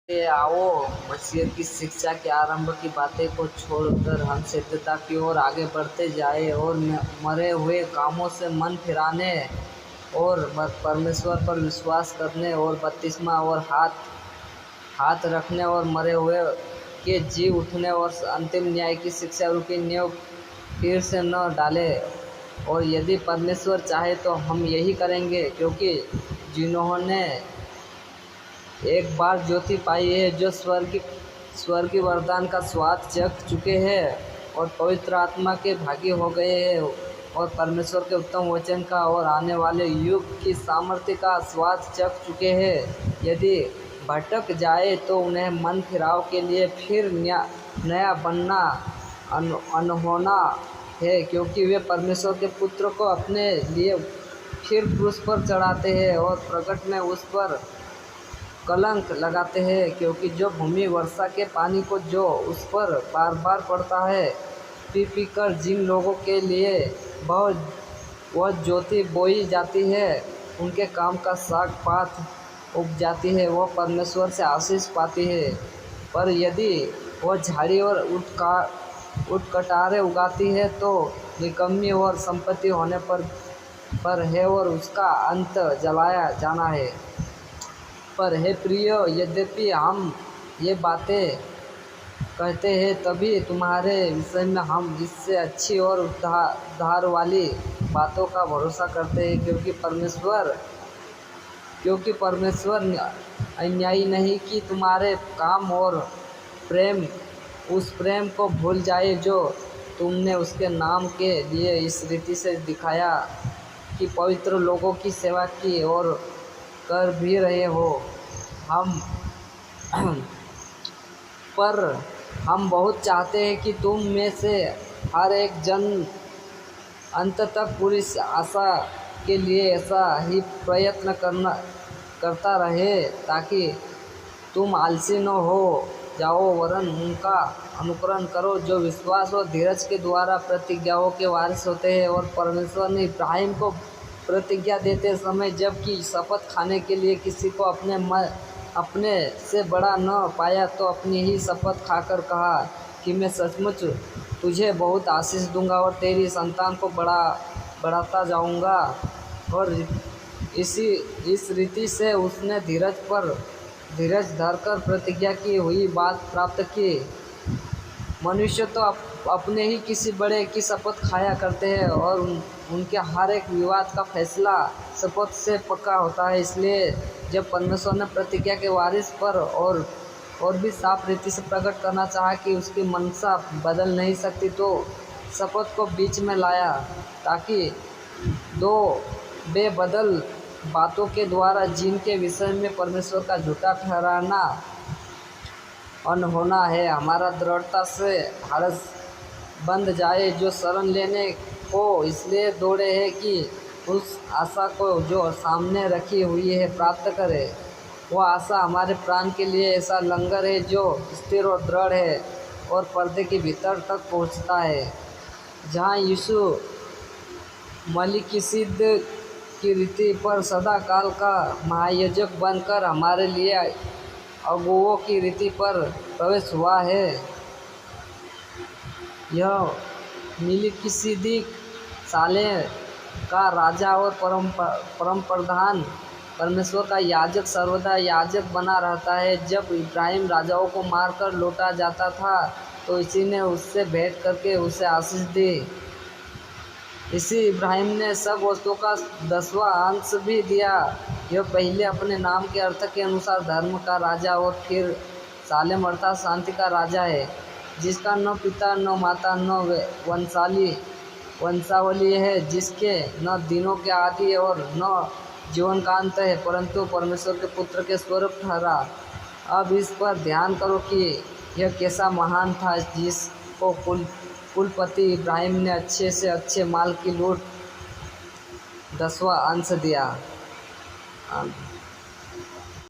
आओ मसीह की शिक्षा के आरंभ की बातें को छोड़कर हम सत्यता की ओर आगे बढ़ते जाएं और मरे हुए कामों से मन फिराने और परमेश्वर पर विश्वास करने और बपतिस्मा और हाथ रखने और मरे हुए के जी उठने और अंतिम न्याय की शिक्षा रूपी नींव फिर से न डालें। और यदि परमेश्वर चाहे तो हम यही करेंगे, क्योंकि जिन्होंने एक बार ज्योति पाई है, जो स्वर्गीय वरदान का स्वाद चख चुके हैं और पवित्र आत्मा के भागी हो गए हैं और परमेश्वर के उत्तम वचन का और आने वाले युग की सामर्थ्य का स्वाद चख चुके हैं, यदि भटक जाए तो उन्हें मन फिराव के लिए फिर नया बनना अनहोना है, क्योंकि वे परमेश्वर के पुत्र को अपने लिए फिर क्रूस पर चढ़ाते हैं और प्रकट में उस पर कलंक लगाते हैं। क्योंकि जो भूमि वर्षा के पानी को जो उस पर बार बार पड़ता है, पी कर जिन लोगों के लिए वह ज्योति बोई जाती है, उनके काम का साग पात उग जाती है, वह परमेश्वर से आशीष पाती है। पर यदि वह झाड़ी और उठकटारे उगाती है तो निकम्मी और संपत्ति होने पर है और उसका अंत जलाया जाना है। पर हे प्रियो, यद्यपि हम ये बातें कहते हैं, तभी तुम्हारे विषय में हम इससे अच्छी और उद्धार वाली बातों का भरोसा करते हैं, क्योंकि परमेश्वर अन्यायी नहीं कि तुम्हारे काम और प्रेम उस प्रेम को भूल जाए जो तुमने उसके नाम के लिए इस रीति से दिखाया कि पवित्र लोगों की सेवा की और कर भी रहे हो। पर हम बहुत चाहते हैं कि तुम में से हर एक जन अंत तक पूरी आशा के लिए ऐसा ही प्रयत्न करता रहे, ताकि तुम आलसी न हो जाओ, वरन उनका अनुकरण करो जो विश्वास और धीरज के द्वारा प्रतिज्ञाओं के वारिस होते हैं। और परमेश्वर ने इब्राहिम को प्रतिज्ञा देते समय जबकि शपथ खाने के लिए किसी को अपने से बड़ा न पाया, तो अपनी ही शपथ खाकर कहा कि मैं सचमुच तुझे बहुत आशीष दूंगा और तेरी संतान को बढ़ाता जाऊंगा। और इस रीति से उसने धीरज धरकर प्रतिज्ञा की हुई बात प्राप्त की। मनुष्य तो अपने ही किसी बड़े की शपथ खाया करते हैं और उनके हर एक विवाद का फैसला शपथ से पक्का होता है। इसलिए जब परमेश्वर ने प्रतिज्ञा के वारिस पर और भी साफ रीति से प्रकट करना चाहा कि उसकी मनसा बदल नहीं सकती, तो शपथ को बीच में लाया, ताकि दो बेबदल बातों के द्वारा जिनके विषय में परमेश्वर का झूठा ठहराना अनहोना है, हमारा दृढ़ता से हारस बंध जाए, जो शरण लेने को इसलिए दौड़े हैं कि उस आशा को जो सामने रखी हुई है प्राप्त करे। वह आशा हमारे प्राण के लिए ऐसा लंगर है जो स्थिर और दृढ़ है और पर्दे के भीतर तक पहुंचता है, जहां यीशु मलिकिसिद की रीति पर सदा काल का महायाजक बनकर हमारे लिए अगुवों की रीति पर प्रवेश हुआ है। यह मलिकिसिदक सालेम का राजा और परम प्रधान परमेश्वर का याजक सर्वदा याजक बना रहता है। जब इब्राहिम राजाओं को मारकर लौटा जाता था, तो इसी ने उससे भेंट करके उसे आशीष दी। इसी इब्राहिम ने सब वस्तुओं का 10वां अंश भी दिया। यह पहले अपने नाम के अर्थ के अनुसार धर्म का राजा और फिर सालेम अर्थात शांति का राजा है, जिसका न पिता न माता न वंशावली है, जिसके न दिनों के आदि और न जीवन का अंत है, परंतु परमेश्वर के पुत्र के स्वरूप ठहरा। अब इस पर ध्यान करो कि यह कैसा महान था, जिसको कुलपति इब्राहिम ने अच्छे से अच्छे माल की लूट 10वां अंश दिया।